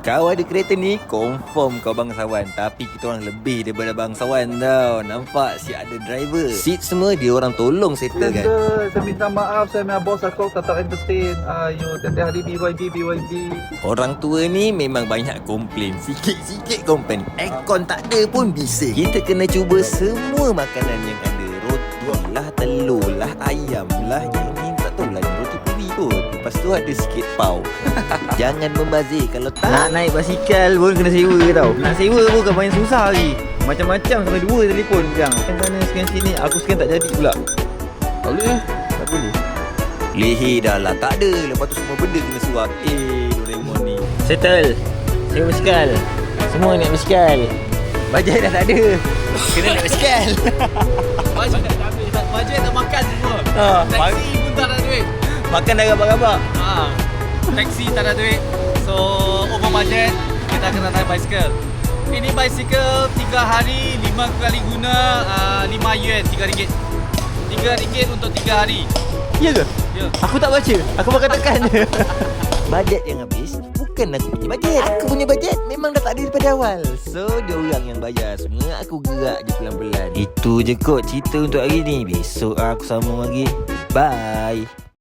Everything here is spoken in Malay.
Kau ada kereta ni, confirm kau bangsawan. Tapi kita orang lebih daripada bangsawan tau. Nampak si ada driver. Seat semua dia orang tolong settle kan. Saya minta maaf, saya punya bos aku tak entertain. Ayo, tiap hari BYD. Orang tua ni memang banyak komplain. Sikit-sikit komplain. Aircon tak ada pun bising. Kita kena cuba semua makanan yang ada. Roti lah, telur lah, ayam lah. Yang ni tak tahu lah, roti puri kot. Lepas tu ada sikit pau. Jangan membazir. Kalau tak, Nak naik basikal pun kena sewa tau. Nak sewa pun kan main susah lagi. Macam-macam sampai 2 telefon pegang. Scan sana, scan sini. Aku scan tak jadi pula. Tak boleh. Tak boleh. leher dah lah tak ada. Lepas tu semua benda kena suap. Doraemon ni. Settle. Sewa basikal. Semua naik basikal. Bajet dah tak ada. Kena naik basikal. Bajet dah habis. Bajet dah makan semua. Taksi pun tak ada duit. Makan dah rabak-rabak. Taksi tak ada duit. So over budget, kita kena naik basikal. Ini basikal 3 hari 5 kali guna 5 yuan, RM3. RM3 untuk 3 hari. Ya ke? Ya. Aku tak baca. Aku makan tekan je. Bajet yang habis bukan aku punya bajet. Aku punya bajet memang dah tak ada daripada awal. So dia orang yang bayar semua. Aku gerak je pelan-pelan. Itu je kot cerita untuk hari ni. Besok aku sambung lagi. Bye.